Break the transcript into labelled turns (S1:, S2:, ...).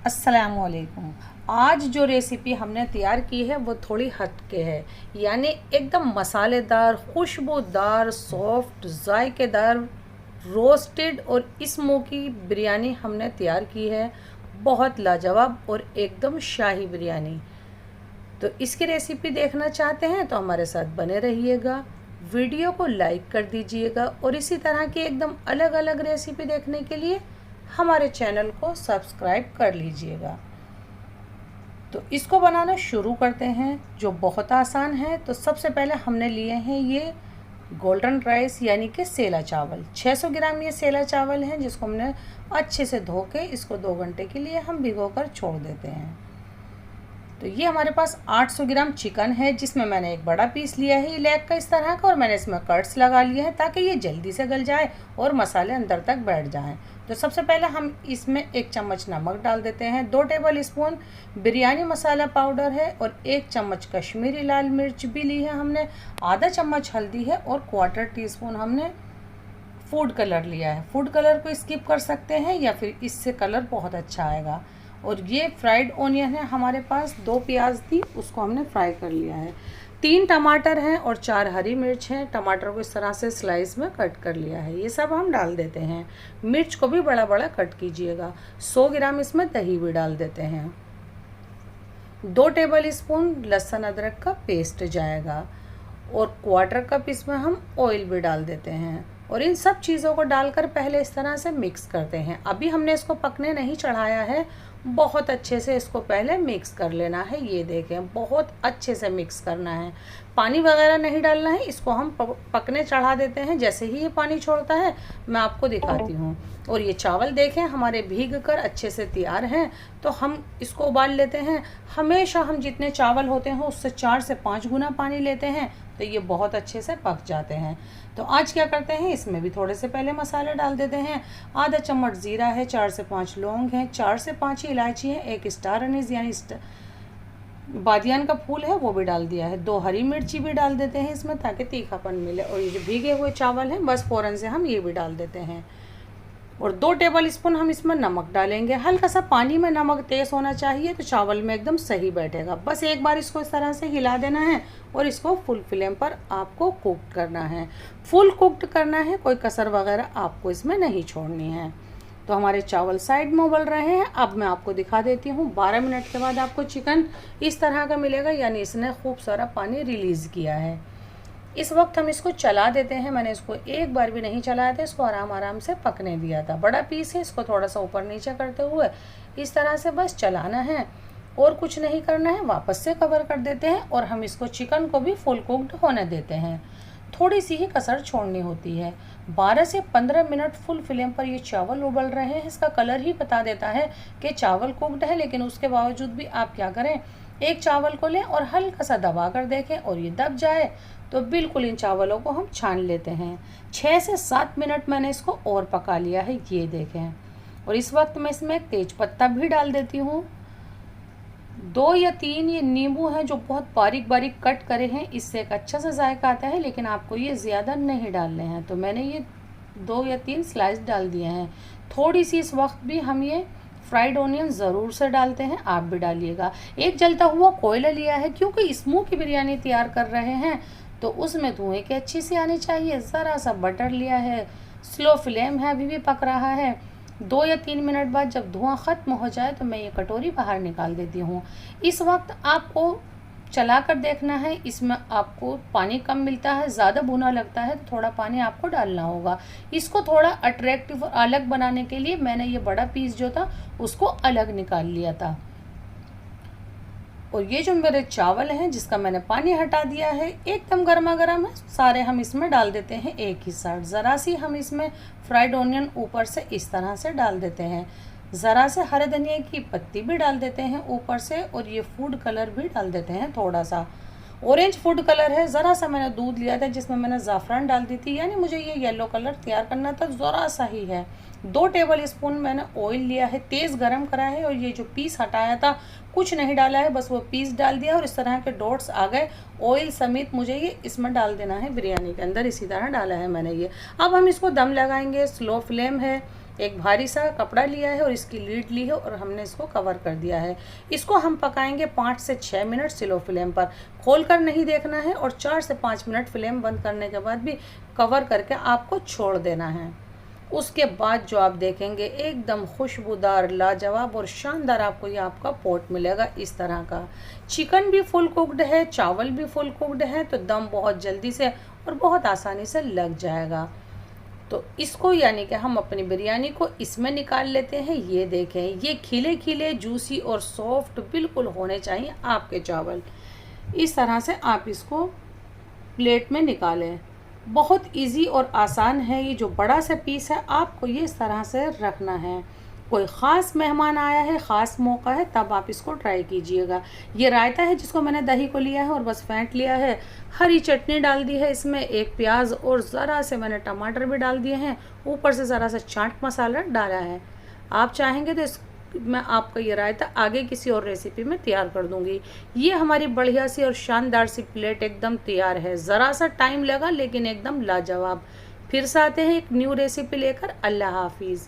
S1: अस्सलामुअलैकुम। आज जो रेसिपी हमने तैयार की है वो थोड़ी हटके है, यानी एकदम मसालेदार, खुशबूदार, सॉफ्ट, जायकेदार, रोस्टेड और स्मोकी बिरयानी हमने तैयार की है। बहुत लाजवाब और एकदम शाही बिरयानी। तो इसकी रेसिपी देखना चाहते हैं तो हमारे साथ बने रहिएगा। वीडियो को लाइक कर दीजिएगा और इसी तरह की एकदम अलग अलग रेसिपी देखने के लिए हमारे चैनल को सब्सक्राइब कर लीजिएगा। तो इसको बनाना शुरू करते हैं, जो बहुत आसान है। तो सबसे पहले हमने लिए हैं ये गोल्डन राइस यानी कि सेला चावल। 600 ग्राम ये सेला चावल है, जिसको हमने अच्छे से धो के इसको 2 घंटे के लिए हम भिगोकर छोड़ देते हैं। तो ये हमारे पास 800 ग्राम चिकन है, जिसमें मैंने एक बड़ा पीस लिया है लेग का इस तरह का, और मैंने इसमें कट्स लगा लिए हैं ताकि ये जल्दी से गल जाए और मसाले अंदर तक बैठ जाएं। तो सबसे पहले हम इसमें 1 चम्मच नमक डाल देते हैं, 2 टेबल स्पून बिरयानी मसाला पाउडर है और 1 चम्मच कश्मीरी लाल मिर्च भी ली है हमने, आधा चम्मच हल्दी है और 1/4 टीस्पून हमने फूड कलर लिया है। फूड कलर को स्किप कर सकते हैं या फिर इससे कलर बहुत अच्छा आएगा। और ये फ्राइड ओनियन है हमारे पास, 2 प्याज थी उसको हमने फ्राई कर लिया है, 3 टमाटर हैं और 4 हरी मिर्च हैं। टमाटर को इस तरह से स्लाइस में कट कर लिया है, ये सब हम डाल देते हैं। मिर्च को भी बड़ा बड़ा कट कीजिएगा। 100 ग्राम इसमें दही भी डाल देते हैं। 2 टेबल स्पून लहसुन अदरक का पेस्ट जाएगा और 1/4 कप इसमें हम ऑयल भी डाल देते हैं। और इन सब चीज़ों को डालकर पहले इस तरह से मिक्स करते हैं। अभी हमने इसको पकने नहीं चढ़ाया है, बहुत अच्छे से इसको पहले मिक्स कर लेना है। ये देखें, बहुत अच्छे से मिक्स करना है, पानी वगैरह नहीं डालना है। इसको हम पकने चढ़ा देते हैं। जैसे ही ये पानी छोड़ता है मैं आपको दिखाती हूँ। और ये चावल देखें हमारे भीग कर अच्छे से तैयार हैं। तो हम इसको उबाल लेते हैं। हमेशा हम जितने चावल होते हैं उससे 4 से 5 गुना पानी लेते हैं, तो ये बहुत अच्छे से पक जाते हैं। तो आज क्या करते हैं, इसमें भी थोड़े से पहले मसाले डाल देते हैं। आधा चम्मच ज़ीरा है, 4 से 5 लौंग हैं, 4 से 5 इलायची है, 1 स्टार अनीस यानी बादियान का फूल है वो भी डाल दिया है। 2 हरी मिर्ची भी डाल देते हैं इसमें ताकि तीखापन मिले। और ये जो भीगे हुए चावल हैं बस फ़ौरन से हम ये भी डाल देते हैं। और 2 टेबल स्पून हम इसमें नमक डालेंगे। हल्का सा पानी में नमक तेज़ होना चाहिए तो चावल में एकदम सही बैठेगा। बस एक बार इसको इस तरह से हिला देना है और इसको फुल फ्लेम पर आपको कुक करना है। फुल कुक्ड करना है, कोई कसर वगैरह आपको इसमें नहीं छोड़नी है। तो हमारे चावल साइड में उबल रहे हैं। अब मैं आपको दिखा देती हूँ। 12 मिनट के बाद आपको चिकन इस तरह का मिलेगा, यानी इसने खूब सारा पानी रिलीज़ किया है। इस वक्त हम इसको चला देते हैं। मैंने इसको एक बार भी नहीं चलाया था, इसको आराम आराम से पकने दिया था। बड़ा पीस है, इसको थोड़ा सा ऊपर नीचे करते हुए इस तरह से बस चलाना है और कुछ नहीं करना है। वापस से कवर कर देते हैं और हम इसको चिकन को भी फुल कुक्ड होने देते हैं। थोड़ी सी ही कसर छोड़नी होती है। 12 से 15 मिनट फुल फ्लेम पर ये चावल उबल रहे हैं। इसका कलर ही बता देता है कि चावल कुक्ड है, लेकिन उसके बावजूद भी आप क्या करें, एक चावल को लें और हल्का सा दबा कर देखें, और ये दब जाए तो बिल्कुल इन चावलों को हम छान लेते हैं। 6 से 7 मिनट मैंने इसको और पका लिया है, ये देखें। और इस वक्त मैं इसमें एक तेज पत्ता भी डाल देती हूँ। 2 या 3 ये नींबू हैं जो बहुत बारीक बारीक कट करे हैं, इससे एक अच्छा सा जायका आता है, लेकिन आपको ये ज़्यादा नहीं डालने हैं। तो मैंने ये 2 या 3 स्लाइस डाल दिए हैं। थोड़ी सी इस वक्त भी हम ये फ्राइड ऑनियन ज़रूर से डालते हैं, आप भी डालिएगा। एक जलता हुआ कोयला लिया है, क्योंकि स्मोकी बिरयानी तैयार कर रहे हैं तो उसमें धुएँ की अच्छी सी आनी चाहिए। ज़रा सा बटर लिया है, स्लो फ्लेम है, अभी भी पक रहा है। 2 या 3 मिनट बाद जब धुआं ख़त्म हो जाए तो मैं ये कटोरी बाहर निकाल देती हूँ। इस वक्त आपको चला कर देखना है, इसमें आपको पानी कम मिलता है, ज़्यादा भुना लगता है तो थोड़ा पानी आपको डालना होगा। इसको थोड़ा अट्रैक्टिव और अलग बनाने के लिए मैंने ये बड़ा पीस जो था उसको अलग निकाल लिया था। और ये जो मेरे चावल हैं जिसका मैंने पानी हटा दिया है, एकदम गर्मा गर्म है, सारे हम इसमें डाल देते हैं एक ही साथ। ज़रा सी हम इसमें फ्राइड ऑनियन ऊपर से इस तरह से डाल देते हैं। ज़रा से हरे धनिया की पत्ती भी डाल देते हैं ऊपर से, और ये फूड कलर भी डाल देते हैं। थोड़ा सा ऑरेंज फूड कलर है। ज़रा सा मैंने दूध लिया था जिसमें मैंने ज़ाफ़रान डाल दी थी, यानी मुझे ये येलो कलर तैयार करना था, ज़रा सा ही है। 2 टेबल स्पून मैंने ऑयल लिया है, तेज़ गरम करा है, और ये जो पीस हटाया था कुछ नहीं डाला है, बस वो पीस डाल दिया और इस तरह के डॉट्स आ गए ऑयल समेत। मुझे ये इसमें डाल देना है बिरयानी के अंदर, इसी तरह डाला है मैंने ये। अब हम इसको दम लगाएंगे, स्लो फ्लेम है, एक भारी सा कपड़ा लिया है और इसकी लीड ली है और हमने इसको कवर कर दिया है। इसको हम पकाएंगे 5 से 6 मिनट स्लो फ्लेम पर। खोल कर नहीं देखना है और 4 से 5 मिनट फ्लेम बंद करने के बाद भी कवर करके आपको छोड़ देना है। उसके बाद जो आप देखेंगे एकदम खुशबूदार, लाजवाब और शानदार आपको ये आपका पोट मिलेगा इस तरह का। चिकन भी फुल कुक्ड है, चावल भी फुल कुक्ड है, तो दम बहुत जल्दी से और बहुत आसानी से लग जाएगा। तो इसको यानी कि हम अपनी बिरयानी को इसमें निकाल लेते हैं। ये देखें, ये खिले खिले, जूसी और सॉफ्ट बिल्कुल होने चाहिए आपके चावल। इस तरह से आप इसको प्लेट में निकालें। बहुत इजी और आसान है। ये जो बड़ा सा पीस है आपको ये इस तरह से रखना है। कोई ख़ास मेहमान आया है, ख़ास मौका है, तब आप इसको ट्राई कीजिएगा। ये रायता है जिसको मैंने दही को लिया है और बस फेंट लिया है। हरी चटनी डाल दी है इसमें, एक प्याज और ज़रा से मैंने टमाटर भी डाल दिए हैं। ऊपर से ज़रा सा चाट मसाला डाला है। आप चाहेंगे तो मैं आपका ये रायता आगे किसी और रेसिपी में तैयार कर दूंगी। ये हमारी बढ़िया सी और शानदार सी प्लेट एकदम तैयार है। ज़रा सा टाइम लगा लेकिन एकदम लाजवाब। फिर से आते हैं एक न्यू रेसिपी लेकर। अल्लाह हाफिज़।